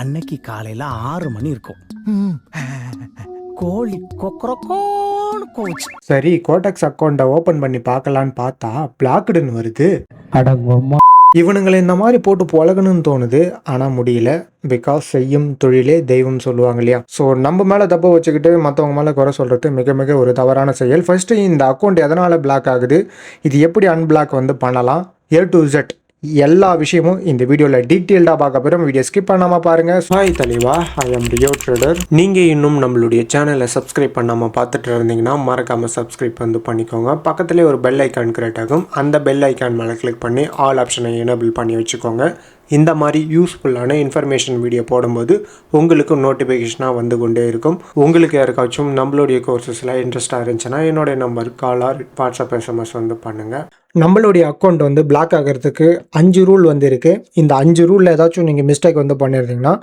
அன்னைக்கு காலையில 6 மணி இருக்கும். கோழி கொக்கரக்கோன்னு கோச்சு. சரி, கோடெக்ஸ் அக்கௌண்ட்டை ஓப்பன் பண்ணி பார்க்கலான்னு பார்த்தா பிளாக்டுன்னு வருது. இவனுங்களை இந்த மாதிரி போட்டு பழகணும்னு தோணுது, ஆனால் முடியல. பிகாஸ் செய்யும் தொழிலே தெய்வம் சொல்லுவாங்க இல்லையா? ஸோ நம்ம மேலே தப்ப வச்சுக்கிட்டு மற்றவங்க மேலே குறை சொல்கிறது மிக மிக ஒரு தவறான செயல். ஃபர்ஸ்ட்டு இந்த அக்கௌண்ட் எதனால் பிளாக் ஆகுது, இது எப்படி அன்பிளாக் வந்து பண்ணலாம், A to Z எல்லா விஷயமும் இந்த வீடியோவில் டீட்டெயில்டாக பார்க்க போகிறோம். வீடியோ ஸ்கிப் பண்ணாமல் பாருங்கள். ஹாய் தலைவா, ஐ எம் ரியோ ட்ரேடர். நீங்கள் இன்னும் நம்மளுடைய சேனலை சப்ஸ்கிரைப் பண்ணாமல் பார்த்துட்டு இருந்தீங்கன்னா மறக்காமல் சப்ஸ்கிரைப் வந்து பண்ணிக்கோங்க. பக்கத்துலேயே ஒரு பெல் ஐக்கான் கிரியேட் ஆகும். அந்த பெல் ஐக்கான் மேலே கிளிக் பண்ணி ஆல் ஆப்ஷனை எனேபிள் பண்ணி வச்சுக்கோங்க. இந்த மாதிரி யூஸ்ஃபுல்லான இன்ஃபர்மேஷன் வீடியோ போடும்போது உங்களுக்கு நோட்டிஃபிகேஷனாக வந்து கொண்டே இருக்கும். உங்களுக்கு யாருக்காச்சும் நம்மளுடைய கோர்சஸில் இன்ட்ரெஸ்ட்டாக இருந்துச்சுன்னா என்னுடைய number call or WhatsApp SMS வந்து பண்ணுங்கள். நம்மளுடைய அக்கௌண்ட் வந்து பிளாக் ஆகிறதுக்கு 5 ரூல் வந்து இருக்குது. இந்த 5 ரூலில் ஏதாச்சும் நீங்கள் மிஸ்டேக் வந்து பண்ணியிருந்தீங்கன்னா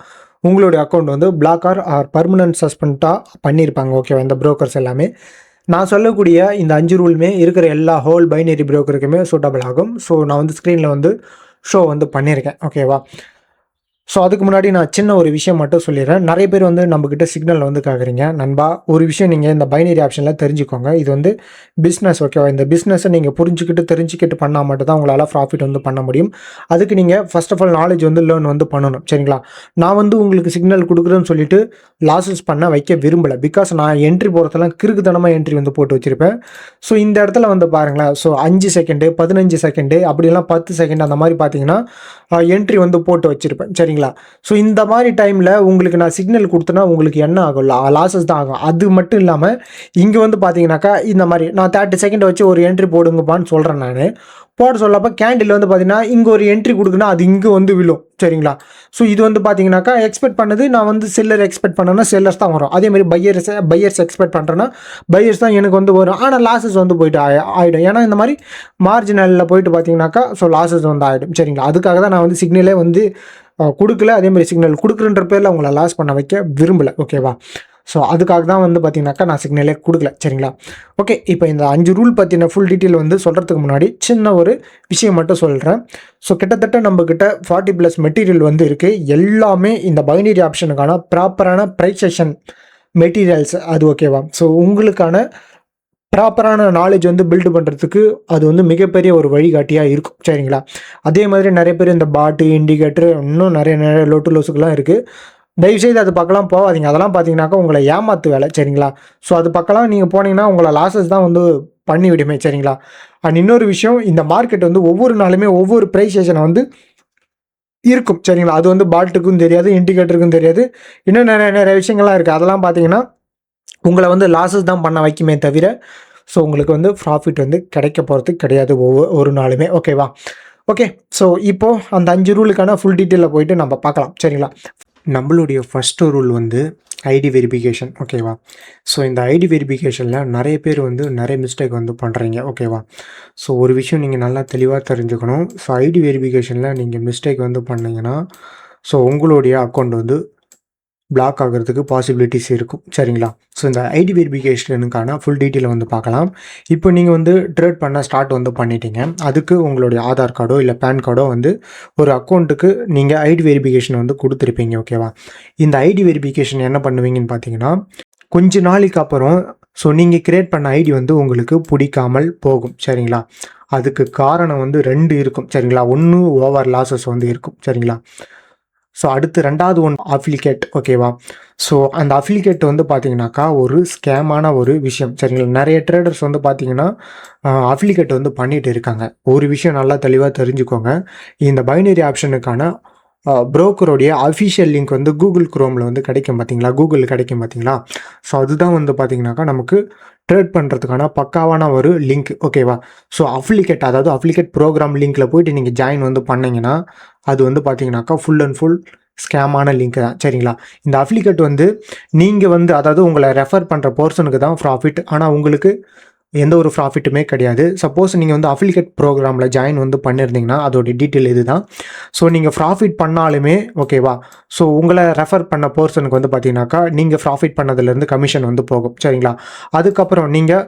உங்களுடைய அக்கௌண்ட் வந்து பிளாக் ஆர் பர்மனன்ட் சஸ்பெண்டாக பண்ணியிருப்பாங்க. ஓகேவா? இந்த ப்ரோக்கர்ஸ் எல்லாமே நான் சொல்லக்கூடிய இந்த 5 ரூலுமே இருக்கிற எல்லா ஹோல் பைனரி ப்ரோக்கருக்குமே சூட்டபிள் ஆகும். ஸோ நான் வந்து ஸ்க்ரீனில் வந்து ஷோ வந்து பண்ணியிருக்கேன். ஓகேவா? ஸோ அதுக்கு முன்னாடி நான் சின்ன ஒரு விஷயம் மட்டும் சொல்லிடுறேன். நிறைய பேர் வந்து நம்மக்கிட்ட சிக்னல் வந்து கேட்குறீங்க. நண்பா, ஒரு விஷயம் நீங்கள் இந்த பைனரி ஆப்ஷனில் தெரிஞ்சுக்கோங்க. இது வந்து பிஸ்னஸ். ஓகேவா? இந்த பிஸ்னஸை நீங்கள் தெரிஞ்சுக்கிட்டு பண்ணால் மட்டும் தான் உங்களால் ப்ராஃபிட் வந்து பண்ண முடியும். அதுக்கு நீங்கள் ஃபர்ஸ்ட் ஆஃப் ஆல் நாலேஜ் வந்து லேர்ன் வந்து பண்ணணும். சரிங்களா? நான் வந்து உங்களுக்கு சிக்னல் கொடுக்குறேன்னு சொல்லிட்டு லாஸஸ் பண்ண வைக்க விரும்பலை. பிகாஸ் நான் என்ட்ரி போகிறதெல்லாம் கிறுக்குத்தனமாக என்ட்ரி வந்து போட்டு வச்சுருப்பேன். ஸோ இந்த இடத்துல வந்து பாருங்களேன். ஸோ 5 செகண்டு 15 செகண்டு அப்படிலாம் 10 செகண்ட் அந்த மாதிரி பார்த்தீங்கன்னா என்ட்ரி வந்து போட்டு வச்சுருப்பேன். சரிங்களா? ஸோ இந்த மாதிரி டைமில் உங்களுக்கு நான் சிக்னல் கொடுத்தேன்னா உங்களுக்கு என்ன ஆகும்? லாஸஸ் தான் ஆகும். அது மட்டும் இல்லாமல் இங்கே வந்து பார்த்தீங்கன்னாக்கா இந்த மாதிரி நான் 30 செகண்ட் வச்சு ஒரு என்ட்ரி போடுங்கப்பான்னு சொல்கிறேன். நான் போட சொல்லப்போ கேண்டில் வந்து பார்த்தீங்கன்னா இங்கே ஒரு என்ட்ரி கொடுக்குன்னா அது இங்கே வந்து விழும். சரிங்களா? ஸோ இது வந்து பார்த்தீங்கன்னாக்கா எக்ஸ்பெக்ட் பண்ணது நான் வந்து செல்லர் எக்ஸ்பெக்ட் பண்ணேன்னா செல்லர்ஸ் தான் வரும். அதேமாதிரி பையர்ஸ் எக்ஸ்பெக்ட் பண்ணுறேன்னா பையர்ஸ் தான் எனக்கு வந்து வரும். ஆனால் லாஸஸ் வந்து போயிட்டு ஆகிடும். ஏன்னா இந்த மாதிரி மார்ஜினலில் போயிட்டு பார்த்தீங்கன்னாக்கா ஸோ லாஸஸ் வந்து ஆகிடும். சரிங்களா? அதுக்காக தான் நான் வந்து சிக்னலே வந்து கொடுக்கல. அதேமாதிரி சிக்னல் கொடுக்குறன்ற பேரில் அவங்கள லாஸ் பண்ண வைக்க விரும்பலை. ஓகேவா? ஸோ அதுக்காக தான் வந்து பார்த்தீங்கன்னாக்கா நான் சிக்னலே கொடுக்கல. சரிங்களா? ஓகே, இப்போ இந்த 5 ரூல் பற்றின ஃபுல் டீட்டெயில் வந்து சொல்கிறதுக்கு முன்னாடி சின்ன ஒரு விஷயம் மட்டும் சொல்கிறேன். ஸோ கிட்டத்தட்ட நம்மக்கிட்ட 40+ மெட்டீரியல் வந்து இருக்குது. எல்லாமே இந்த பைனரி ஆப்ஷனுக்கான ப்ராப்பரான ப்ரைசேஷன் மெட்டீரியல்ஸ். அது ஓகேவா? ஸோ உங்களுக்கான ப்ராப்பரான நாலேஜ் வந்து பில்டு பண்ணுறதுக்கு அது வந்து மிகப்பெரிய ஒரு வழிகாட்டியாக இருக்கும். சரிங்களா? அதே மாதிரி நிறைய பேர் இந்த பாட்டு இண்டிகேட்டர் இன்னும் நிறைய லோட்டு லோஸுக்கெல்லாம் இருக்குது. தயவுசெய்து அது பக்கம் போகாதீங்க. அதெல்லாம் பார்த்தீங்கன்னாக்கா உங்களை ஏமாத்து வேலை. சரிங்களா? ஸோ அது பக்கம்லாம் நீங்கள் போனீங்கன்னா உங்களை லாஸஸ் தான் வந்து பண்ணி விடுமே. சரிங்களா? அண்ட் இன்னொரு விஷயம், இந்த மார்க்கெட் வந்து ஒவ்வொரு நாளுமே ஒவ்வொரு ப்ரைசேஷனை வந்து இருக்கும். சரிங்களா? அது வந்து பால்ட்டுக்கும் தெரியாது, இண்டிகேட்டருக்கும் தெரியாது, இன்னும் நிறைய விஷயங்கள்லாம் இருக்குது. அதெல்லாம் பார்த்தீங்கன்னா உங்களை வந்து லாஸஸ் தான் பண்ண வைக்குமே தவிர ஸோ உங்களுக்கு வந்து ப்ராஃபிட் வந்து கிடைக்க போகிறது கிடையாது ஒவ்வொரு நாளுமே. ஓகேவா? ஓகே, ஸோ இப்போது அந்த 5 ரூலுக்கான ஃபுல் டீட்டெயிலில் போயிட்டு நம்ம பார்க்கலாம். சரிங்களா? நம்மளுடைய ஃபஸ்ட்டு ரூல் வந்து ஐடி வெரிஃபிகேஷன். ஓகேவா? ஸோ இந்த ஐடி வெரிஃபிகேஷனில் நிறைய பேர் வந்து நிறைய மிஸ்டேக் வந்து பண்ணுறீங்க. ஓகேவா? ஸோ ஒரு விஷயம் நீங்கள் நல்லா தெளிவாக தெரிஞ்சுக்கணும். ஸோ ஐடி வெரிஃபிகேஷனில் நீங்கள் மிஸ்டேக் வந்து பண்ணிங்கன்னா ஸோ உங்களுடைய அக்கௌண்ட் வந்து பிளாக் ஆகிறதுக்கு பாசிபிலிட்டிஸ் இருக்கும். சரிங்களா? ஸோ இந்த ஐடி வெரிஃபிகேஷனுக்கான ஃபுல் டீட்டெயிலை வந்து பார்க்கலாம். இப்போ நீங்கள் வந்து ட்ரேட் பண்ண ஸ்டார்ட் வந்து பண்ணிட்டீங்க. அதுக்கு உங்களுடைய ஆதார் கார்டோ இல்லை பேன் கார்டோ வந்து ஒரு அக்கௌண்ட்டுக்கு நீங்கள் ஐடி வெரிஃபிகேஷன் வந்து கொடுத்துருப்பீங்க. ஓகேவா? இந்த ஐடி வெரிஃபிகேஷன் என்ன பண்ணுவீங்கன்னு பார்த்தீங்கன்னா கொஞ்ச நாளைக்கு அப்புறம் ஸோ நீங்கள் கிரியேட் பண்ண ஐடி வந்து உங்களுக்கு பிடிக்காமல் போகும். சரிங்களா? அதுக்கு காரணம் வந்து 2 இருக்கும். சரிங்களா? ஒன்று ஓவர் லாஸஸ் வந்து இருக்கும். சரிங்களா? ஸோ அடுத்து 2வது ஒன் அஃபிலிகேட். ஓகேவா? ஸோ அந்த அஃபிலிகேட் வந்து பார்த்தீங்கன்னாக்கா ஒரு ஸ்கேமான ஒரு விஷயம். சரிங்களா? நிறைய ட்ரேடர்ஸ் வந்து பார்த்தீங்கன்னா அஃபிலிகேட் வந்து பண்ணிகிட்டு இருக்காங்க. ஒரு விஷயம் நல்லா தெளிவாக தெரிஞ்சுக்கோங்க. இந்த பைனரி ஆப்ஷனுக்கான ப்ரோக்கருடைய அஃபிஷியல் லிங்க் வந்து கூகுள் குரோமில் வந்து கிடைக்கும் பார்த்தீங்களா? கூகுளில் கிடைக்கும் பார்த்தீங்களா? ஸோ அதுதான் வந்து பார்த்தீங்கன்னாக்கா நமக்கு ட்ரேட் பண்ணுறதுக்கான பக்காவான ஒரு லிங்க். ஓகேவா? ஸோ அஃபிலிகேட், அதாவது அஃபிலிகேட் ப்ரோக்ராம் லிங்க்கில் போயிட்டு நீங்கள் ஜாயின் வந்து பண்ணிங்கன்னா அது வந்து பார்த்தீங்கன்னாக்கா ஃபுல் அண்ட் ஃபுல் ஸ்கேமான லிங்க் தான். சரிங்களா? இந்த அஃபிலிகேட் வந்து நீங்கள் வந்து அதாவது உங்களை ரெஃபர் பண்ணுற பர்சனுக்கு தான் ப்ராஃபிட், ஆனால் உங்களுக்கு எந்த ஒரு ப்ராஃபிட்டுமே கிடையாது. சப்போஸ் நீங்கள் வந்து அஃபிலிகேட் ப்ரோக்ராமில் ஜாயின் வந்து பண்ணியிருந்தீங்கன்னா அதோடைய டீட்டெயில் இது தான். ஸோ நீங்கள் ப்ராஃபிட் பண்ணாலுமே ஓகேவா? ஸோ உங்களை ரெஃபர் பண்ண பர்சனுக்கு வந்து பார்த்தீங்கன்னாக்கா நீங்கள் ப்ராஃபிட் பண்ணதுலேருந்து கமிஷன் வந்து போகும். சரிங்களா? அதுக்கப்புறம் நீங்கள்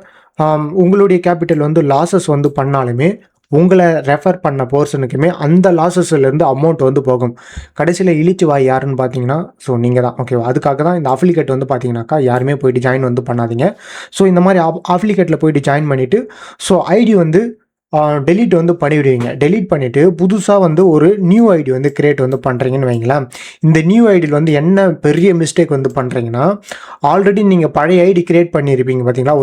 உங்களுடைய கேபிட்டல் வந்து லாஸஸ் வந்து பண்ணாலுமே உங்களை ரெஃபர் பண்ண பர்சனுக்குமே அந்த லாஸஸ்லேருந்து அமௌண்ட் வந்து போகும். கடைசியில் இழிச்சு வாய் யாருன்னு பார்த்தீங்கன்னா ஸோ நீங்கள் தான். ஓகேவா? அதுக்காக தான் இந்த அஃபிலிகேட் வந்து பார்த்தீங்கன்னாக்கா யாருமே போயிட்டு ஜாயின் வந்து பண்ணாதீங்க. ஸோ இந்த மாதிரி அஃபிலிகேட்டில் போயிட்டு ஜாயின் பண்ணிவிட்டு ஸோ ஐடி வந்து டெலீட் வந்து பண்ணிவிடுவீங்க. டெலீட் பண்ணிவிட்டு புதுசாக வந்து ஒரு நியூ ஐடி வந்து கிரியேட் வந்து பண்ணுறீங்கன்னு வைங்களேன். இந்த நியூ ஐடியில் வந்து என்ன பெரிய மிஸ்டேக் வந்து பண்ணுறீங்கன்னா, ஆல்ரெடி நீங்கள் பழைய ஐடி கிரியேட் பண்ணியிருப்பீங்க பார்த்தீங்களா,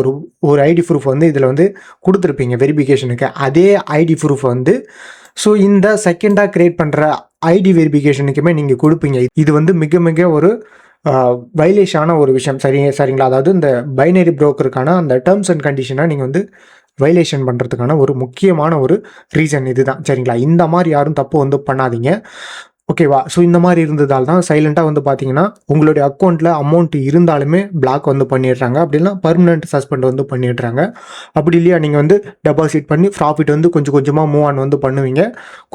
ஒரு ஐடி ப்ரூஃப் வந்து இதில் வந்து கொடுத்துருப்பீங்க வெரிஃபிகேஷனுக்கு. அதே ஐடி ப்ரூஃப் வந்து ஸோ இந்த செகண்டாக கிரியேட் பண்ணுற ஐடி வெரிஃபிகேஷனுக்குமே நீங்கள் கொடுப்பீங்க. இது வந்து மிக மிக ஒரு வைலேஷனான ஒரு விஷயம். சரிங்களா? அதாவது இந்த பைனரி புரோக்கருக்கான அந்த டேர்ம்ஸ் அண்ட் கண்டிஷனை நீங்கள் வந்து வைலேஷன் பண்ணுறதுக்கான ஒரு முக்கியமான ஒரு ரீசன் இதுதான். சரிங்களா? இந்த மாதிரி யாரும் தப்பு வந்து பண்ணாதீங்க. ஓகேவா? ஸோ இந்த மாதிரி இருந்ததால் தான் சைலண்ட்டாக வந்து பார்த்தீங்கன்னா உங்களுடைய அக்கௌண்ட்டில் அமௌண்ட் இருந்தாலுமே பிளாக் வந்து பண்ணிடுறாங்க. அப்படின்னா பர்மனெண்ட் சஸ்பெண்ட் வந்து பண்ணிடுறாங்க. அப்படி இல்லையா நீங்கள் வந்து டெபாசிட் பண்ணி ப்ராஃபிட் வந்து கொஞ்சம் கொஞ்சமாக மூவ் ஆன் வந்து பண்ணுவீங்க.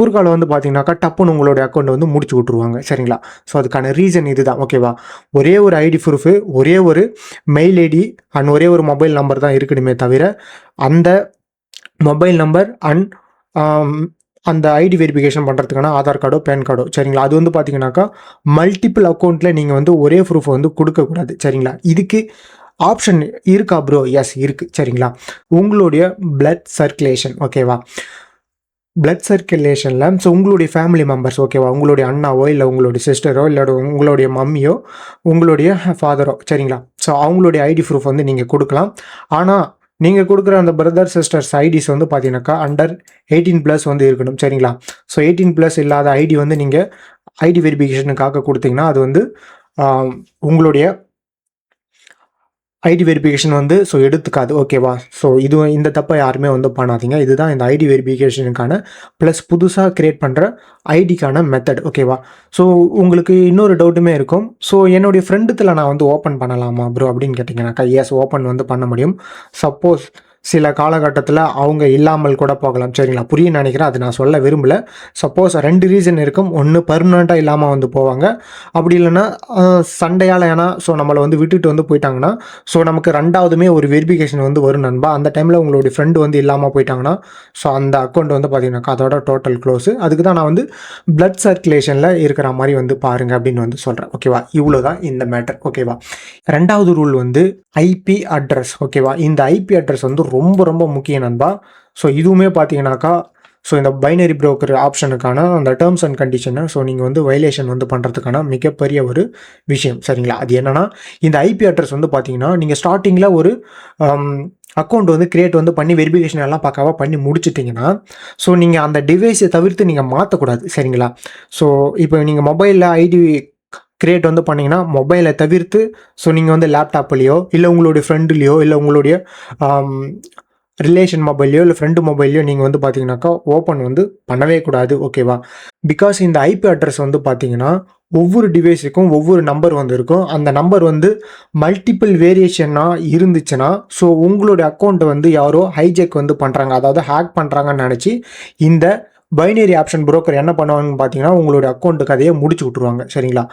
குறுக்கால வந்து பார்த்தீங்கன்னாக்கா டப்புன்னு உங்களுடைய அக்கௌண்ட் வந்து முடிச்சு விட்ருவாங்க. சரிங்களா? ஸோ அதுக்கான ரீசன் இதுதான். ஓகேவா? ஒரே ஒரு ஐடி ப்ரூஃபு, ஒரே ஒரு மெயில் ஐடி அண்ட் ஒரே ஒரு மொபைல் நம்பர் தான் இருக்கணுமே தவிர அந்த மொபைல் நம்பர் அண்ட் அந்த ஐடி வெரிஃபிகேஷன் பண்ணுறதுக்கான ஆதார் கார்டோ பேன் கார்டோ. சரிங்களா? அது வந்து பார்த்தீங்கன்னாக்கா மல்டிபிள் அக்கௌண்ட்டில் நீங்கள் வந்து ஒரே ப்ரூஃப் வந்து கொடுக்கக்கூடாது. சரிங்களா? இதுக்கு ஆப்ஷன் இருக்கா ப்ரோ? எஸ் இருக்குது. சரிங்களா? உங்களுடைய பிளட் சர்க்குலேஷன். ஓகேவா? பிளட் சர்க்குலேஷனில் ஸோ உங்களுடைய ஃபேமிலி மெம்பர்ஸ். ஓகேவா? உங்களுடைய அண்ணாவோ இல்லை உங்களுடைய சிஸ்டரோ இல்லை உங்களுடைய மம்மியோ உங்களுடைய ஃபாதரோ. சரிங்களா? ஸோ அவங்களுடைய ஐடி ப்ரூஃப் வந்து நீங்கள் கொடுக்கலாம். ஆனால் நீங்கள் கொடுக்குற அந்த பிரதர் சிஸ்டர்ஸ் ஐடிஸ் வந்து பார்த்தீங்கன்னாக்கா அண்டர் 18+ வந்து இருக்கணும். சரிங்களா? ஸோ 18+ இல்லாத ஐடி வந்து நீங்கள் ஐடி வெரிஃபிகேஷனுக்காக கொடுத்தீங்கன்னா அது வந்து உங்களுடைய ஐடி வெரிஃபிகேஷன் வந்து ஸோ எடுத்துக்காது. ஓகேவா? ஸோ இந்த தப்பை யாருமே வந்து பண்ணாதீங்க. இதுதான் இந்த ஐடி வெரிஃபிகேஷனுக்கான ப்ளஸ் புதுசாக கிரியேட் பண்ணுற ஐடிக்கான மெத்தட். ஓகேவா? ஸோ உங்களுக்கு இன்னொரு டவுட்டுமே இருக்கும். ஸோ என்னுடைய ஃப்ரெண்டுத்தில் நான் வந்து ஓப்பன் பண்ணலாமா ப்ரோ அப்படின்னு கேட்டிங்கனாக்கா எஸ், ஓப்பன் வந்து பண்ண முடியும். சப்போஸ் சில காலகட்டத்தில் அவங்க இல்லாமல் கூட போகலாம். சரிங்களா? புரிய நினைக்கிறேன், அது நான் சொல்ல விரும்பலை. சப்போஸ் 2 ரீசன் இருக்கும். ஒன்று பர்மனெண்ட்டாக இல்லாமல் வந்து போவாங்க. அப்படி இல்லைன்னா சண்டையால் ஏன்னா ஸோ நம்மளை வந்து விட்டுட்டு வந்து போயிட்டாங்கன்னா ஸோ நமக்கு 2வதுமே ஒரு வெரிஃபிகேஷன் வந்து வரும் நண்பா. அந்த டைமில் உங்களுடைய ஃப்ரெண்டு வந்து இல்லாமல் போயிட்டாங்கன்னா ஸோ அந்த அக்கௌண்ட் வந்து பார்த்தீங்கன்னாக்கா அதோட டோட்டல் க்ளோஸு. அதுக்கு தான் நான் வந்து பிளட் சர்க்குலேஷனில் இருக்கிற மாதிரி வந்து பாருங்கள் அப்படின்னு வந்து சொல்கிறேன். ஓகேவா? இவ்வளோ தான் இந்த மேட்டர். ஓகேவா? 2வது ரூல் வந்து ஐபி அட்ரஸ். ஓகேவா? இந்த ஐபி அட்ரஸ் வந்து ரொம்ப ரொம்ப முக்கியம் நண்பா. ஸோ இதுவுமே பார்த்தீங்கன்னாக்கா ஸோ இந்த பைனரி புரோக்கர் ஆப்ஷனுக்கான அந்த டேர்ம்ஸ் அண்ட் கண்டிஷனை ஸோ நீங்கள் வந்து வைலேஷன் வந்து பண்ணுறதுக்கான மிகப்பெரிய ஒரு விஷயம். சரிங்களா? அது என்னென்னா இந்த ஐபி அட்ரஸ் வந்து பார்த்தீங்கன்னா நீங்கள் ஸ்டார்டிங்கில் ஒரு அக்கௌண்ட் வந்து கிரியேட் வந்து பண்ணி வெரிஃபிகேஷன் எல்லாம் பக்காவாக பண்ணி முடிச்சிட்டிங்கன்னா ஸோ நீங்கள் அந்த டிவைஸை தவிர்த்து நீங்கள் மாற்றக்கூடாது. சரிங்களா? ஸோ இப்போ நீங்கள் மொபைலில் ஐடி கிரியேட் வந்து பண்ணிங்கன்னா மொபைலை தவிர்த்து ஸோ நீங்கள் வந்து லேப்டாப்லேயோ இல்லை உங்களுடைய ஃப்ரெண்டுலேயோ இல்லை உங்களுடைய ரிலேஷன் மொபைல்லையோ இல்லை ஃப்ரெண்டு மொபைல்லையோ நீங்கள் வந்து பார்த்தீங்கன்னாக்கா ஓப்பன் வந்து பண்ணவே கூடாது. ஓகேவா? பிகாஸ் இந்த ஐபி அட்ரஸ் வந்து பார்த்தீங்கன்னா ஒவ்வொரு டிவைஸுக்கும் ஒவ்வொரு நம்பர் வந்து இருக்கும். அந்த நம்பர் வந்து மல்டிபிள் வேரியேஷனாக இருந்துச்சுன்னா ஸோ உங்களுடைய அக்கௌண்ட்டை வந்து யாரோ ஹைஜெக் வந்து பண்ணுறாங்க, அதாவது ஹேக் பண்ணுறாங்கன்னு நினச்சி இந்த பைனரி ஆப்ஷன் புரோக்கர் என்ன பண்ணுவாங்கன்னு பார்த்தீங்கன்னா உங்களுடைய அக்கௌண்ட்டு கதையை முடிச்சு விட்ருவாங்க. சரிங்களா?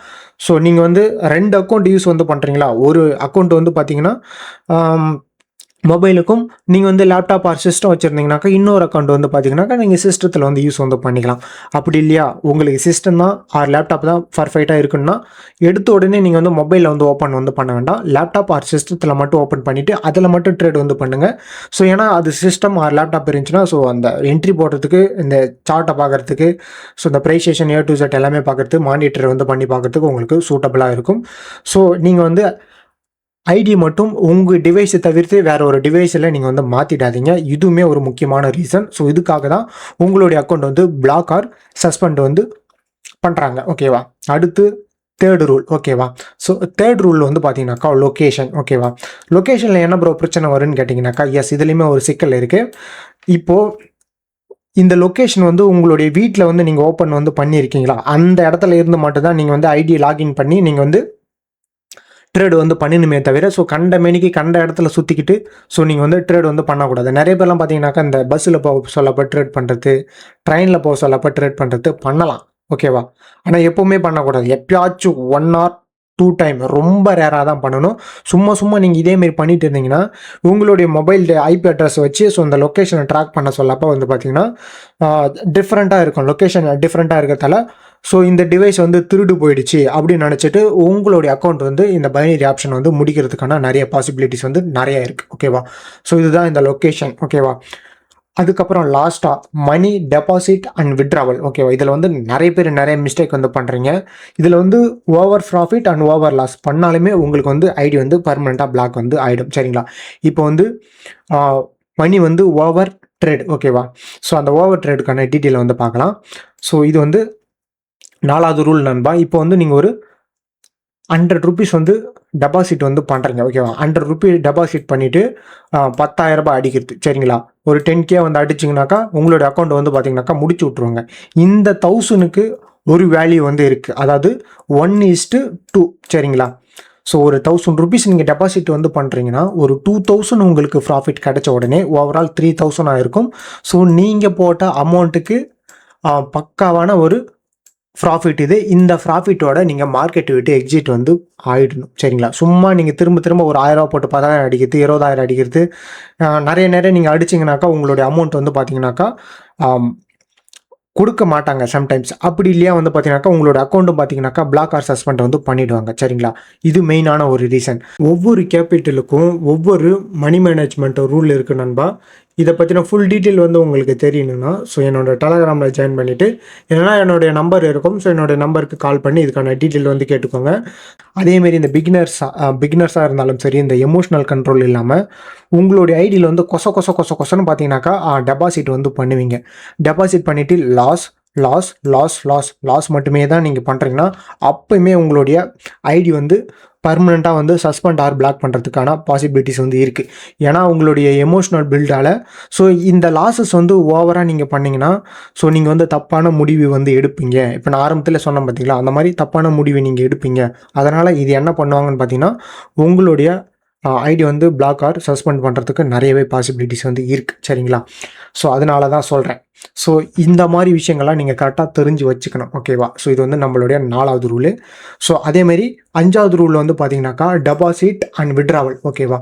ஸோ நீங்கள் வந்து 2 அக்கௌண்ட் யூஸ் வந்து பண்ணுறீங்களா, ஒரு அக்கௌண்ட் வந்து பார்த்தீங்கன்னா மொபைலுக்கும் நீங்கள் வந்து லேப்டாப் ஆர் சிஸ்டம் வச்சுருந்தீங்கனாக்கா இன்னொரு அக்கௌண்ட் வந்து பார்த்தீங்கன்னாக்கா நீங்கள் சிஸ்டத்தில் வந்து யூஸ் வந்து பண்ணிக்கலாம். அப்படி இல்லையா உங்களுக்கு சிஸ்டம் தான் ஆர் லேப்டாப் தான் பர்ஃபெக்டாக இருக்குன்னா எடுத்த உடனே நீங்கள் வந்து மொபைலில் வந்து ஓப்பன் வந்து பண்ண வேண்டாம். லேப்டாப் ஆர் சிஸ்டத்தில் மட்டும் ஓப்பன் பண்ணிவிட்டு அதில் மட்டும் ட்ரேட் வந்து பண்ணுங்கள். ஸோ ஏன்னா அது சிஸ்டம் ஆர் லேப்டாப் இருந்துச்சுன்னா ஸோ அந்த என்ட்ரி போடுறதுக்கு இந்த சார்ட்டை பார்க்குறதுக்கு ஸோ இந்த ப்ரைஸேஷன் A to Z எல்லாமே பார்க்குறதுக்கு மானிட்டர் வந்து பண்ணி பார்க்குறதுக்கு உங்களுக்கு சூட்டபுளாக இருக்கும். ஸோ நீங்கள் வந்து ஐடி மட்டும் உங்கள் டிவைஸை தவிர்த்து வேறு ஒரு டிவைஸில் நீங்கள் வந்து மாற்றிடாதீங்க. இதுவுமே ஒரு முக்கியமான ரீசன். ஸோ இதுக்காக தான் உங்களுடைய அக்கௌண்ட் வந்து பிளாக் ஆர் சஸ்பெண்ட் வந்து பண்ணுறாங்க. ஓகேவா? அடுத்து 3rd ரூல். ஓகேவா? ஸோ 3rd ரூல் வந்து பார்த்தீங்கன்னாக்கா லொக்கேஷன். ஓகேவா? லொக்கேஷனில் என்ன ப்ரோ பிரச்சனை வரும்னு கேட்டிங்கனாக்கா எஸ், இதுலேயுமே ஒரு சிக்கல் இருக்குது. இப்போது இந்த லொக்கேஷன் வந்து உங்களுடைய வீட்டில் வந்து நீங்கள் ஓப்பன் வந்து பண்ணியிருக்கீங்களா அந்த இடத்துல இருந்து மட்டும்தான் நீங்கள் வந்து ஐடி லாகின் பண்ணி நீங்கள் வந்து ட்ரேடு வந்து பண்ணணுமே தவிர ஸோ கண்ட மேனிக்கு கண்ட இடத்துல சுற்றிக்கிட்டு ஸோ நீங்கள் வந்து ட்ரேட் வந்து பண்ணக்கூடாது. நிறைய பேர்லாம் பார்த்தீங்கன்னாக்கா இந்த பஸ்ஸில் போக சொல்லப்போ ட்ரேட் பண்ணுறது, ட்ரெயினில் போக சொல்லப்போ ட்ரேட் பண்ணுறது பண்ணலாம். ஓகேவா? ஆனால் எப்போவுமே பண்ணக்கூடாது. எப்பயாச்சும் 1 hour டைம் ரொம்ப ரேராக தான் பண்ணணும். சும்மா நீங்கள் இதேமாரி பண்ணிட்டு இருந்தீங்கன்னா உங்களுடைய மொபைல் ஐபி அட்ரஸ் வச்சு ஸோ இந்த லொக்கேஷனை ட்ராக் பண்ண சொல்லப்போ வந்து பார்த்தீங்கன்னா டிஃப்ரெண்ட்டாக இருக்கும். லொக்கேஷன் டிஃப்ரெண்ட்டாக இருக்கிறதால ஸோ இந்த டிவைஸ் வந்து திருடு போயிடுச்சு அப்படின்னு நினச்சிட்டு உங்களுடைய அக்கௌண்ட் வந்து இந்த பைனரி ஆப்ஷன் வந்து முடிக்கிறதுக்கான நிறைய பாசிபிலிட்டிஸ் வந்து நிறைய இருக்குது. ஓகேவா? ஸோ இதுதான் இந்த லொக்கேஷன். ஓகேவா? அதுக்கப்புறம் லாஸ்ட்டாக மணி டெபாசிட் அண்ட் விட்ராவல். ஓகேவா? இதில் வந்து நிறைய பேர் நிறைய மிஸ்டேக் வந்து பண்ணுறீங்க. இதில் வந்து over profit and over loss பண்ணாலுமே உங்களுக்கு வந்து ஐடி வந்து பர்மனெண்ட்டாக பிளாக் வந்து ஆகிடும். சரிங்களா? இப்போ வந்து மணி வந்து ஓவர் ட்ரேட். ஓகேவா? ஸோ அந்த ஓவர் ட்ரேடுக்கான டீட்டெயிலை வந்து பார்க்கலாம். ஸோ இது வந்து 4வது ரூல் நண்பா. இப்போ வந்து நீங்கள் ஒரு 100 rupees வந்து டெபாசிட் வந்து பண்ணுறீங்க. ஓகேவா? 100 rupees டெபாசிட் பண்ணிவிட்டு 10,000 ரூபாய் அடிக்கிறது. சரிங்களா? ஒரு 10K வந்து அடிச்சிங்கனாக்கா உங்களோட அக்கௌண்ட் வந்து பார்த்தீங்கன்னாக்கா முடிச்சு விட்ருவாங்க. இந்த 1000க்கு ஒரு வேல்யூ வந்து இருக்குது. அதாவது 1:2. சரிங்களா? ஸோ ஒரு 1000 rupees நீங்கள் டெபாசிட் வந்து பண்ணுறீங்கன்னா ஒரு 2000 உங்களுக்கு ப்ராஃபிட் கிடைச்ச உடனே ஓவரால் 3000 ஆயிருக்கும். ஸோ நீங்கள் போட்ட அமௌண்ட்டுக்கு பக்காவான ஒரு ப்ராஃபிட் இது. இந்த ப்ராஃபிட்டோட நீங்கள் மார்க்கெட் விட்டு எக்ஸிட் வந்து ஆகிடணும். சரிங்களா? சும்மா நீங்கள் திரும்ப ஒரு 1000 ரூபா போட்டு 10,000 அடிக்கிறது, 20,000 அடிக்கிறது நிறைய நீங்கள் அடிச்சிங்கனாக்கா உங்களுடைய அமௌண்ட் வந்து பார்த்தீங்கன்னாக்கா கொடுக்க மாட்டாங்க சம்டைம்ஸ். அப்படி இல்லையா வந்து பார்த்தீங்கன்னாக்கா உங்களோட அக்கௌண்ட்டும் பார்த்தீங்கன்னாக்கா பிளாக் ஆர் சஸ்பெண்ட் வந்து பண்ணிவிடுவாங்க. சரிங்களா? இது மெயினான ஒரு ரீசன். ஒவ்வொரு கேபிட்டலுக்கும் ஒவ்வொரு மணி மேனேஜ்மெண்ட் ரூல் இருக்குது நண்பா. இதை பற்றின ஃபுல் டீட்டெயில் வந்து உங்களுக்கு தெரியணும்னா ஸோ என்னோட டெலகிராமில் ஜாயின் பண்ணிவிட்டு ஏன்னா என்னுடைய நம்பர் இருக்கும். ஸோ என்னுடைய நம்பருக்கு கால் பண்ணி இதுக்கான டீட்டெயில் வந்து கேட்டுக்கோங்க. அதேமாரி இந்த பிகினர்ஸாக இருந்தாலும் சரி, இந்த எமோஷனல் கண்ட்ரோல் இல்லாமல் உங்களுடைய ஐடியில் வந்து கொசன்னு பார்த்தீங்கன்னாக்கா டெபாசிட் வந்து பண்ணுவீங்க. டெபாசிட் பண்ணிவிட்டு லாஸ் மட்டுமே தான் நீங்கள் பண்ணுறீங்கன்னா அப்போயுமே உங்களுடைய ஐடி வந்து பர்மனெண்ட்டாக வந்து சஸ்பெண்ட் ஆர் பிளாக் பண்ணுறதுக்கான பாசிபிலிட்டிஸ் வந்து இருக்குது. ஏன்னா உங்களுடைய எமோஷ்னல் பில்டால் ஸோ இந்த லாஸஸ் வந்து ஓவராக நீங்கள் பண்ணிங்கன்னா ஸோ நீங்கள் வந்து தப்பான முடிவு வந்து எடுப்பீங்க. இப்போ நான் ஆரம்பத்தில் சொன்னேன் பார்த்தீங்களா, அந்த மாதிரி தப்பான முடிவு நீங்கள் எடுப்பீங்க. அதனால் இது என்ன பண்ணுவாங்கன்னு பார்த்தீங்கன்னா உங்களுடைய ஐடி வந்து பிளாக் ஆர் சஸ்பெண்ட் பண்ணுறதுக்கு நிறையவே பாசிபிலிட்டிஸ் வந்து இருக்குது. சரிங்களா? ஸோ அதனால தான் சொல்கிறேன். ஸோ இந்த மாதிரி விஷயங்கள்லாம் நீங்கள் கரெக்டாக தெரிஞ்சு வச்சுக்கணும். ஓகேவா? ஸோ இது வந்து நம்மளுடைய 4வது ரூலு. ஸோ அதேமாரி 5வது ரூல் வந்து பார்த்தீங்கன்னாக்கா டெபாசிட் அண்ட் விட்ராவல். ஓகேவா?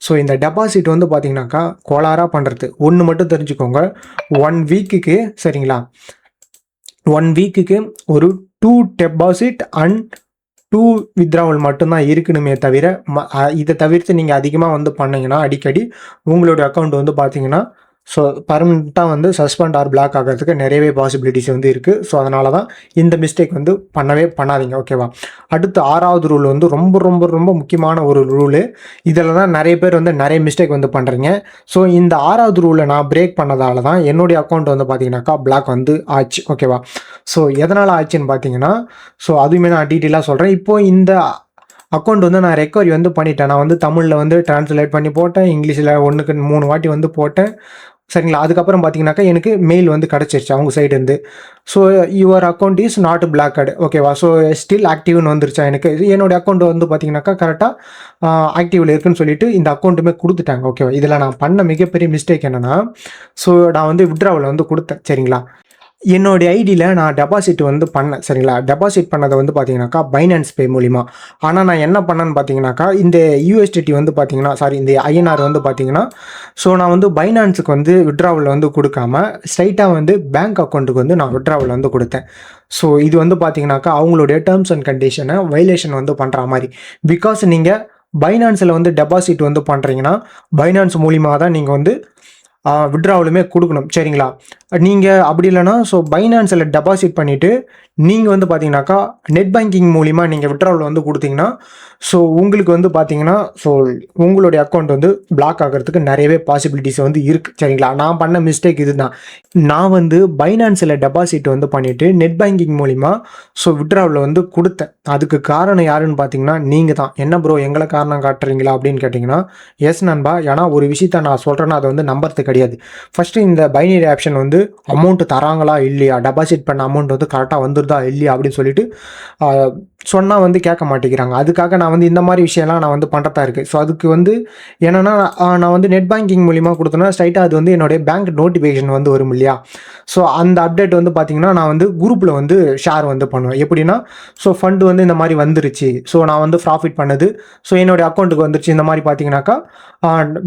ஸோ இந்த டெபாசிட் வந்து பார்த்தீங்கன்னாக்கா கோளாறாக பண்ணுறது ஒன்று மட்டும் தெரிஞ்சுக்கோங்க. 1 வீக்குக்கு சரிங்களா, 1 வீக்குக்கு ஒரு 2 டெபாசிட் அண்ட் 2 வித்ராவல் மட்டும்தான் இருக்கணுமே தவிர இதை தவிர்த்து நீங்கள் அதிகமாக வந்து பண்ணிங்கன்னா அடிக்கடி உங்களுடைய அக்கௌண்ட் வந்து பார்த்தீங்கன்னா ஸோ பர்மனெண்ட்டாக வந்து சஸ்பெண்ட் ஆர் பிளாக் ஆகிறதுக்கு நிறையவே பாசிபிலிட்டிஸ் வந்து இருக்குது. ஸோ அதனால தான் இந்த மிஸ்டேக் வந்து பண்ணாதீங்க. ஓகேவா? அடுத்து 6வது ரூல் வந்து ரொம்ப முக்கியமான ஒரு ரூலு. இதில் தான் நிறைய பேர் வந்து நிறைய மிஸ்டேக் வந்து பண்ணுறீங்க. ஸோ இந்த 6வது ரூலை நான் பிரேக் பண்ணதால தான் என்னுடைய அக்கௌண்ட் வந்து பார்த்தீங்கன்னாக்கா பிளாக் வந்து ஆச்சு. ஓகேவா? ஸோ எதனால் ஆச்சுன்னு பார்த்தீங்கன்னா ஸோ அதுவுமே நான் டீட்டெயிலாக சொல்கிறேன். இப்போது இந்த அக்கௌண்ட் வந்து நான் ரெக்கவரி வந்து பண்ணிட்டேன். நான் வந்து தமிழில் வந்து ட்ரான்ஸ்லேட் பண்ணி போட்டேன், இங்கிலீஷில் 1க்கு 3 வாட்டி வந்து போட்டேன். சரிங்களா? அதுக்கப்புறம் பார்த்தீங்கன்னாக்கா எனக்கு மெயில் வந்து கிடச்சிருச்சு அவங்க சைடுருந்து. So your account is not blocked. ஓகேவா? ஸோ ஸ்டில் ஆக்டிவ்னு வந்துருச்சா எனக்கு. என்னோடய அக்கௌண்ட் வந்து பார்த்தீங்கன்னாக்கா கரெக்டாக ஆக்டிவில் இருக்குன்னு சொல்லிட்டு இந்த அக்கௌண்ட்டுமே கொடுத்துட்டாங்க. ஓகேவா? இதில் நான் பண்ண மிகப்பெரிய மிஸ்டேக் என்னென்னா ஸோ நான் வந்து விட்ராவல் வந்து கொடுத்தேன். சரிங்களா? என்னுடைய ஐடியில் நான் டெபாசிட் வந்து பண்ணேன். சரிங்களா? டெபாசிட் பண்ணதை வந்து பார்த்தீங்கன்னாக்கா பைனான்ஸ் பே மூலிமா. ஆனால் நான் என்ன பண்ணேன்னு பார்த்தீங்கன்னாக்கா இந்த யூஎஸ்டிடி வந்து பார்த்தீங்கன்னா இந்த ஐஎன்ஆர் வந்து பார்த்தீங்கன்னா ஸோ நான் வந்து பைனான்ஸுக்கு வந்து விட்ராவல் வந்து கொடுக்காம ஸ்ட்ரைட்டாக வந்து பேங்க் அக்கௌண்ட்டுக்கு வந்து நான் விட்ராவல் வந்து கொடுத்தேன். ஸோ இது வந்து பார்த்தீங்கன்னாக்கா அவங்களுடைய டேர்ம்ஸ் அண்ட் கண்டிஷனை வைலேஷன் வந்து பண்ணுற மாதிரி. பிகாஸ் நீங்கள் பைனான்ஸில் வந்து டெபாசிட் வந்து பண்ணுறீங்கன்னா பைனான்ஸ் மூலிமா தான் நீங்கள் வந்து விட்ராவலுமே கொடுக்கணும். சரிங்களா? நீங்கள் அப்படி இல்லைன்னா ஸோ பைனான்ஸில் டெபாசிட் பண்ணிவிட்டு நீங்கள் வந்து பார்த்தீங்கன்னாக்கா நெட் பேங்கிங் மூலிமா நீங்கள் விட்ராவல் வந்து கொடுத்தீங்கன்னா ஸோ உங்களுக்கு வந்து பார்த்தீங்கன்னா ஸோ உங்களுடைய அக்கௌண்ட் வந்து பிளாக் ஆகிறதுக்கு நிறையவே பாசிபிலிட்டிஸ் வந்து இருக்குது. சரிங்களா? நான் பண்ண மிஸ்டேக் இது தான். நான் வந்து பைனான்ஸில் டெபாசிட் வந்து பண்ணிவிட்டு நெட் பேங்கிங் மூலிமா ஸோ விட்ராவல் வந்து கொடுத்தேன். அதுக்கு காரணம் யாருன்னு பார்த்தீங்கன்னா நீங்கள் தான். என்ன ப்ரோ எங்களை காரணம் காட்டுறீங்களா அப்படின்னு கேட்டிங்கன்னா எஸ் நண்பா. ஏன்னா ஒரு விஷயத்த நான் சொல்கிறேன்னா அதை வந்து நம்புறது கிடையாது. ஃபஸ்ட்டு இந்த பைனரி ஆப்ஷன் வந்து அமௌண்ட் தராங்களா இல்லையா, டெபாசிட் பண்ண அமௌண்ட் வந்து கரெக்டாக வந்துருதா இல்லையா அப்படின்னு சொல்லிட்டு சொன்னால் வந்து கேட்க மாட்டேங்கிறாங்க. அதுக்காக நான் வந்து இந்த மாதிரி விஷயம்லாம் நான் வந்து பண்ணுறதா இருக்குது. ஸோ அதுக்கு வந்து என்னென்னா நான் வந்து நெட் பேங்கிங் மூலிமா கொடுத்தேன்னா ஸ்ட்ரைட்டாக அது வந்து என்னுடைய பேங்க் நோட்டிஃபிகேஷன் வந்து வரும் இல்லையா? ஸோ அந்த அப்டேட் வந்து பார்த்திங்கன்னா நான் வந்து குரூப்பில் வந்து ஷேர் வந்து பண்ணுவேன். எப்படின்னா ஸோ ஃபண்டு வந்து இந்த மாதிரி வந்துருச்சு, ஸோ நான் வந்து ப்ராஃபிட் பண்ணது, ஸோ என்னுடைய அக்கௌண்ட்டுக்கு வந்துருச்சு, இந்த மாதிரி பார்த்தீங்கன்னாக்கா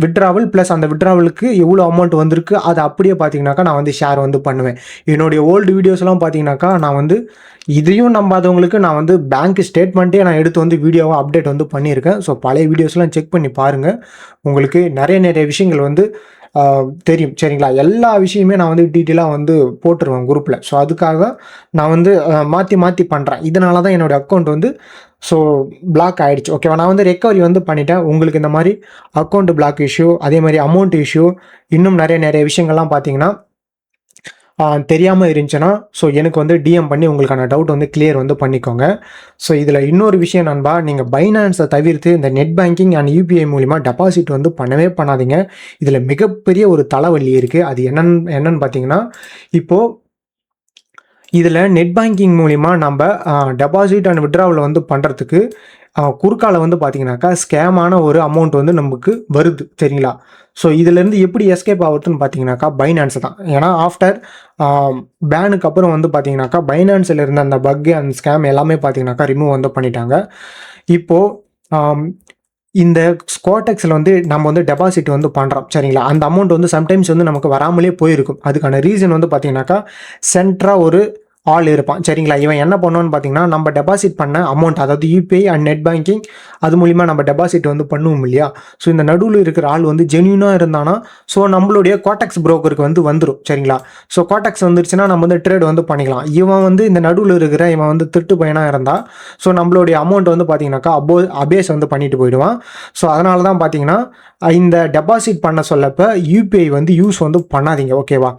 விட்ராவல் ப்ளஸ் அந்த விட்ராவலுக்கு எவ்வளோ அமௌண்ட் வந்திருக்கு அதை அப்படியே பார்த்தீங்கன்னாக்கா நான் வந்து ஷேர் வந்து பண்ணுவேன். என்னுடைய ஓல்டு வீடியோஸ்லாம் பார்த்தீங்கன்னாக்கா நான் வந்து இதையும் நம்பாதவங்களுக்கு நான் வந்து பேங்க் ஸ்டேட்மெண்ட்டே நான் எடுத்து வந்து வீடியோவாக அப்டேட் வந்து பண்ணியிருக்கேன். ஸோ பழைய வீடியோஸ்லாம் செக் பண்ணி பாருங்கள், உங்களுக்கு நிறைய விஷயங்கள் வந்து தெரியும். சரிங்களா? எல்லா விஷயமே நான் வந்து டீட்டெயிலாக வந்து போட்டுருவேன் குரூப்பில். ஸோ அதுக்காக நான் வந்து மாற்றி பண்ணுறேன். இதனால தான் என்னோடய அக்கௌண்ட் வந்து ஸோ பிளாக் ஆகிடுச்சு. ஓகேவா? நான் வந்து ரெக்கவரி வந்து பண்ணிட்டேன். உங்களுக்கு இந்த மாதிரி அக்கௌண்ட் பிளாக் இஷ்யூ, அதே மாதிரி அமௌண்ட் இஷ்யூ, இன்னும் நிறைய விஷயங்கள்லாம் பார்த்தீங்கன்னா தெரியாமல் இருந்துச்சுன்னா ஸோ எனக்கு வந்து டிஎம் பண்ணி உங்களுக்கான டவுட் வந்து கிளியர் வந்து பண்ணிக்கோங்க. ஸோ இதில் இன்னொரு விஷயம் நண்பா, நீங்கள் பைனான்ஸை தவிர்த்து இந்த நெட் பேங்கிங் அண்ட் யூபிஐ மூலிமா டெபாசிட் வந்து பண்ணவே பண்ணாதீங்க. இதில் மிகப்பெரிய ஒரு தலைவலி இருக்குது. அது என்னன்னு பார்த்தீங்கன்னா, இப்போது இதில் நெட் பேங்கிங் மூலிமா நம்ம டெபாசிட் அண்ட் விட்ராவல் வந்து பண்ணுறதுக்கு குறுக்கால வந்து பார்த்தீங்கன்னாக்கா ஸ்கேமான ஒரு அமௌண்ட் வந்து நமக்கு வருது. சரிங்களா? ஸோ இதுலேருந்து எப்படி எஸ்கேப் ஆகுதுன்னு பார்த்தீங்கன்னாக்கா பைனான்ஸ் தான். ஏன்னா ஆஃப்டர் பேனுக்கு அப்புறம் வந்து பார்த்தீங்கன்னாக்கா பைனான்ஸில் இருந்த அந்த பக்கு அந்த ஸ்கேம் எல்லாமே பார்த்தீங்கன்னாக்கா ரிமூவ் வந்து பண்ணிட்டாங்க. இப்போது இந்த ஸ்குவாடெக்ஸில் வந்து நம்ம வந்து டெபாசிட் வந்து பண்ணுறோம். சரிங்களா? அந்த அமௌண்ட் வந்து சம்டைம்ஸ் வந்து நமக்கு வராமலே போயிருக்கும். அதுக்கான ரீசன் வந்து பார்த்தீங்கன்னாக்கா சென்ட்ராக ஒரு ஆள் இருப்பான். சரிங்களா? இவன் என்ன பண்ணுவான்னு பார்த்தீங்கன்னா, நம்ம டெபாசிட் பண்ண அமௌண்ட், அதாவது யூபிஐ அண்ட் நெட் பேங்கிங் அது மூலிமா நம்ம டெபாசிட் வந்து பண்ணுவோம் இல்லையா? ஸோ இந்த நடுவில் இருக்கிற ஆள் வந்து ஜென்யூனாக இருந்தானா ஸோ நம்மளுடைய கோடெக்ஸ் புரோக்கருக்கு வந்து வந்துடும். சரிங்களா? ஸோ கோடெக்ஸ் வந்துருச்சுன்னா நம்ம வந்து ட்ரேட் வந்து பண்ணிக்கலாம். இவன் வந்து இந்த நடுவில் இருக்கிற இவன் வந்து திருட்டு பையனாக இருந்தால் ஸோ நம்மளுடைய அமௌண்ட் வந்து பார்த்தீங்கன்னாக்கா அபேஸ் வந்து பண்ணிட்டு போயிடுவான். ஸோ அதனால தான் பார்த்தீங்கன்னா இந்த டெபாசிட் பண்ண சொல்லப்போ யூபிஐ வந்து யூஸ் வந்து பண்ணாதீங்க. ஓகேவா?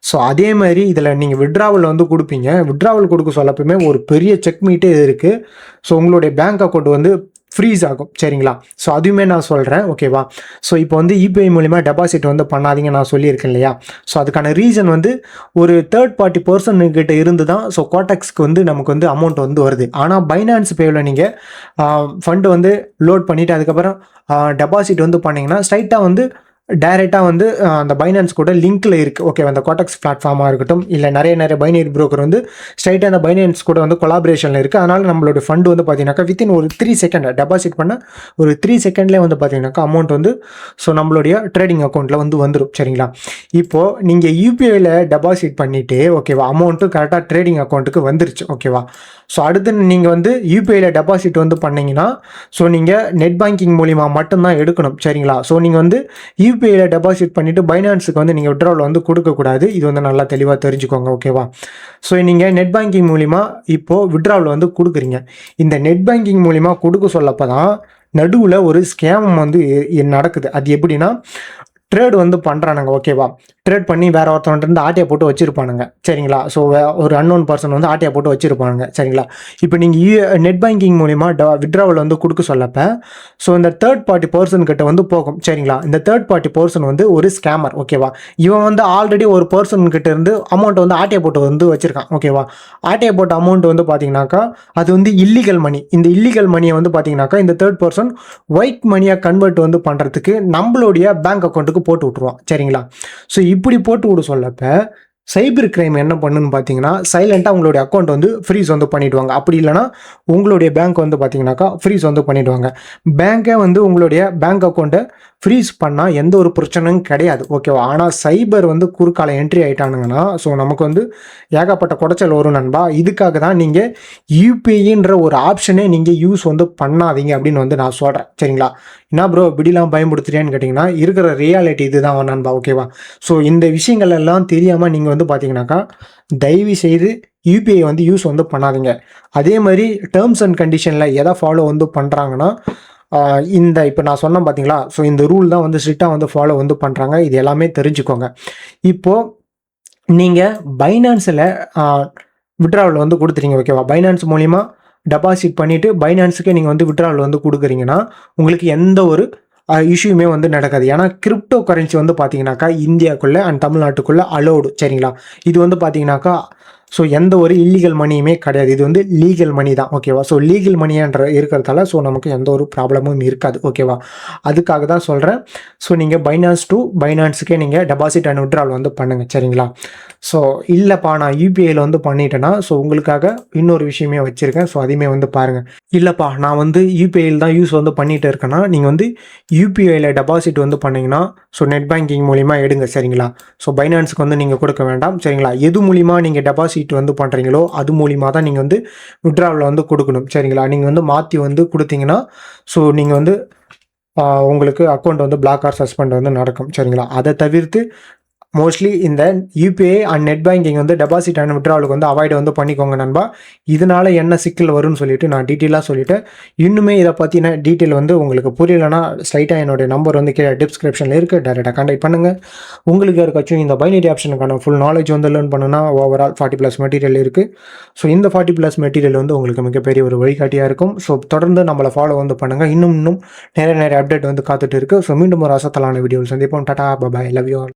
ஸோ அதே மாதிரி இதில் நீங்கள் விட்ராவல் வந்து கொடுப்பீங்க. விட்ராவல் கொடுக்க சொல்லப்போமே ஒரு பெரிய செக்மீட்டே இருக்குது. ஸோ உங்களுடைய பேங்க் அக்கௌண்ட் வந்து ஃப்ரீஸ் ஆகும். சரிங்களா? ஸோ அதுவுமே நான் சொல்கிறேன். ஓகேவா? ஸோ இப்போ வந்து யூபிஐ மூலிமா டெபாசிட் வந்து பண்ணாதீங்க நான் சொல்லியிருக்கேன் இல்லையா? ஸோ அதுக்கான ரீசன் வந்து ஒரு தேர்ட் பார்ட்டி பர்சன்கிட்ட இருந்து தான் ஸோ கோடெக்ஸ்க்கு வந்து நமக்கு வந்து அமௌண்ட் வந்து வருது. ஆனால் பைனான்ஸ் பேவில் நீங்கள் ஃபண்டு வந்து லோட் பண்ணிவிட்டு அதுக்கப்புறம் டெபாசிட் வந்து பண்ணிங்கன்னா ஸ்ட்ரைட்டாக வந்து டைரெக்டாக வந்து அந்த பைனான்ஸ் கூட லிங்க்கில் இருக்குது. ஓகே, அந்த கோடெக்ஸ் பிளாட்ஃபார்மாக இருக்கட்டும், இல்லை நிறைய பைனரி புரோக்கர் வந்து ஸ்ட்ரைட்டாக அந்த பைனான்ஸ் கூட வந்து கொலாபரேஷனில் இருக்குது. அதனால் நம்மளோட ஃபண்டு வந்து பார்த்தீங்கன்னாக்கா வித்தின் ஒரு 3 செகண்ட் டெபாசிட் பண்ண ஒரு 3 செகண்ட்லேயே வந்து பார்த்தீங்கன்னாக்கா அமௌண்ட் வந்து ஸோ நம்மளுடைய ட்ரேடிங் அக்கௌண்ட்டில் வந்து வந்துடும். சரிங்களா? இப்போது நீங்கள் யூபிஐயில் டெபாசிட் பண்ணிவிட்டு ஓகேவா அமௌண்ட்டு கரெக்டாக ட்ரேடிங் அக்கௌண்ட்டுக்கு வந்துருச்சு. ஓகேவா? ஸோ அடுத்து நீங்கள் வந்து யூபிஐயில் டெபாசிட் வந்து பண்ணிங்கன்னா ஸோ நீங்கள் நெட் பேங்கிங் மூலிமா மட்டும்தான் எடுக்கணும். சரிங்களா? ஸோ நீங்கள் வந்து யூபிஐயில் டெபாசிட் பண்ணிவிட்டு பைனான்ஸுக்கு வந்து நீங்கள் விட்ராவல் வந்து கொடுக்கக்கூடாது. இது வந்து நல்லா தெளிவாக தெரிஞ்சுக்கோங்க. ஓகேவா? ஸோ நீங்கள் நெட் பேங்கிங் மூலிமா இப்போது விட்ராவல் வந்து கொடுக்குறீங்க. இந்த நெட் பேங்கிங் மூலிமா கொடுக்க சொல்லப்போ தான் நடுவில் ஒரு ஸ்கேம் வந்து நடக்குது. அது எப்படின்னா ட்ரேட் வந்து பண்ணுறானுங்க. ஓகேவா? ட்ரேட் பண்ணி வேறு ஒருத்தவன்ட்டு ஆட்டையை போட்டு வச்சுருப்பானுங்க. சரிங்களா? ஸோ ஒரு அன்னோன் பர்சன் வந்து ஆட்டையை போட்டு வச்சுருப்பானுங்க. சரிங்களா? இப்போ நீங்கள் நெட் பேங்கிங் மூலிமா விட்ராவல் வந்து கொடுக்க சொல்லப்போ ஸோ இந்த தேர்ட் பார்ட்டி பர்சன்கிட்ட வந்து போகும். சரிங்களா? இந்த தேர்ட் பார்ட்டி பர்சன் வந்து ஒரு ஸ்கேமர். ஓகேவா? இவன் வந்து ஆல்ரெடி ஒரு பர்சன்கிட்ட இருந்து அமௌண்ட்டை வந்து ஆட்டையை போட்டு வந்து வச்சுருக்கான். ஓகேவா? ஆட்டையை போட்ட அமௌண்ட் வந்து பார்த்தீங்கன்னாக்கா அது வந்து இல்லீகல் மணி. இந்த இல்லீகல் மணியை வந்து பார்த்தீங்கன்னாக்கா இந்த தேர்ட் பர்சன் ஒயிட் மணியாக கன்வெர்ட் வந்து பண்ணுறதுக்கு நம்மளுடைய பேங்க் அக்கௌண்ட்டுக்கு போட்டு விட்ருவான். சரிங்களா? ஸோ இப்படி போட்டு விட சொல்லப்போ சைபர் கிரைம் என்ன பண்ணுன்னு பார்த்தீங்கன்னா சைலண்ட்டாக உங்களுடைய அக்கௌண்ட் வந்து ஃப்ரீஸ் வந்து பண்ணிவிடுவாங்க. அப்படி இல்லைனா உங்களுடைய பேங்க் வந்து பார்த்தீங்கன்னாக்கா ஃப்ரீஸ் வந்து பண்ணிவிடுவாங்க. பேங்க்கே வந்து உங்களுடைய பேங்க் அக்கௌண்ட்டை ஃப்ரீஸ் பண்ணால் எந்த ஒரு பிரச்சனையும் கிடையாது. ஓகேவா? ஆனால் சைபர் வந்து குறுக்கால என்ட்ரி ஆகிட்டானுங்கன்னா ஸோ நமக்கு வந்து ஏகப்பட்ட குடைச்சல் வரும் நண்பா. இதுக்காக தான் நீங்கள் யூபிஐன்ற ஒரு ஆப்ஷனே நீங்கள் யூஸ் வந்து பண்ணாதீங்க அப்படின்னு வந்து நான் சொல்கிறேன். சரிங்களா? என்ன ப்ரோ இப்படிலாம் பயன்படுத்துகிறேன்னு கேட்டிங்கன்னா இருக்கிற ரியாலிட்டி இது தான் நண்பா. ஓகேவா? ஸோ இந்த விஷயங்கள் எல்லாம் தெரியாமல் நீங்கள் வந்து பார்த்தீங்கன்னாக்கா தயவு செய்து யூபிஐ வந்து யூஸ் வந்து பண்ணாதீங்க. அதே மாதிரி டேர்ம்ஸ் அண்ட் கண்டிஷனில் எதை ஃபாலோ வந்து பண்ணுறாங்கன்னா இந்த இப்போ நான் சொன்னேன் பார்த்தீங்களா? ஸோ இந்த ரூல் தான் வந்து ஸ்ட்ரிக்டாக வந்து ஃபாலோ வந்து பண்ணுறாங்க. இது எல்லாமே தெரிஞ்சுக்கோங்க. இப்போது நீங்கள் பைனான்ஸில் விட்ராவல் வந்து கொடுத்துறீங்க. ஓகேவா? பைனான்ஸ் மூலிமா டெபாசிட் பண்ணிவிட்டு பைனான்ஸுக்கே நீங்கள் வந்து விட்ராவல் வந்து கொடுக்குறீங்கன்னா உங்களுக்கு எந்த ஒரு இஷ்யூமே வந்து நடக்காது. ஏன்னா கிரிப்டோ கரன்சி வந்து பார்த்தீங்கன்னாக்கா இந்தியாவுக்குள்ளே அண்ட் தமிழ்நாட்டுக்குள்ளே அலோடு. சரிங்களா? இது வந்து பார்த்தீங்கன்னாக்கா ஸோ எந்த ஒரு இல்லீகல் மணியுமே கிடையாது. இது வந்து லீகல் மணி தான். ஓகேவா? ஸோ லீகல் மணின்ற இருக்கிறதால ஸோ நமக்கு எந்த ஒரு ப்ராப்ளமும் இருக்காது. ஓகேவா? அதுக்காக தான் சொல்கிறேன். ஸோ நீங்கள் பைனான்ஸ் டு பைனான்ஸுக்கே நீங்கள் டெபாசிட் அண்ட் விட்ரால் வந்து பண்ணுங்கள். சரிங்களா? ஸோ இல்லைப்பா நான் யூபிஐயில் வந்து பண்ணிட்டேன்னா ஸோ உங்களுக்காக இன்னொரு விஷயமே வச்சுருக்கேன். ஸோ அதையுமே வந்து பாருங்கள். இல்லைப்பா நான் வந்து யூபிஐயில் தான் யூஸ் வந்து பண்ணிகிட்டு இருக்கேன்னா நீங்கள் வந்து யூபிஐயில் டெபாசிட் வந்து பண்ணிங்கன்னா ஸோ நெட் பேங்கிங் மூலிமா எடுங்க. சரிங்களா? ஸோ பைனான்ஸுக்கு வந்து நீங்கள் கொடுக்க வேண்டாம். சரிங்களா? எது மூலிமா நீங்கள் டெபாசிட் வந்து பண்ணுறீங்களோ அது மூலிமா தான் நீங்கள் வந்து விட்ராவில் வந்து கொடுக்கணும். சரிங்களா? நீங்கள் வந்து மாற்றி வந்து கொடுத்தீங்கன்னா ஸோ நீங்கள் வந்து உங்களுக்கு அக்கௌண்ட் வந்து பிளாக் ஆர் சஸ்பெண்ட் வந்து நடக்கும். சரிங்களா? அதை தவிர்த்து மோஸ்ட்லி இந்த யூபிஐ அண்ட் நெட் பேங்கிங் வந்து டெபாசிட் அண்ட் விட்ராலுக்கு வந்து அவாய்ட் வந்து பண்ணிக்கோங்க நண்பா. இதனால என்ன சிக்கல் வரும்னு சொல்லிட்டு நான் டீட்டெயிலாக சொல்லிட்டேன். இன்னுமே இதை பற்றின டீட்டெயில் வந்து உங்களுக்கு புரியலைன்னா ஸ்ட்ரைட்டாக என்னுடைய நம்பர் வந்து கீழே டிஸ்கிரிப்ஷனில் இருக்குது. டேரெக்டாக கான்டாக்ட் பண்ணுங்கள். உங்களுக்கு யாருக்காச்சும் இந்த பைனரி ஆப்ஷனுக்கான ஃபுல் நாலேஜ் வந்து லேர்ன் பண்ணுன்னா ஓவரால் 40+ மெட்டீரியல் இருக்குது. ஸோ இந்த 40+ மெட்டீரியல் வந்து உங்களுக்கு மிகப்பெரிய ஒரு வழிகாட்டியாக இருக்கும். ஸோ தொடர்ந்து நம்மளை ஃபாலோ வந்து பண்ணுங்கள். இன்னும் நிறைய அப்டேட் வந்து காத்துட்டு இருக்குது. ஸோ மீண்டும் ஒரு அசத்தலான வீடியோவில் சந்திப்போம். டாடா பாய், லவ் யூ ஆல்.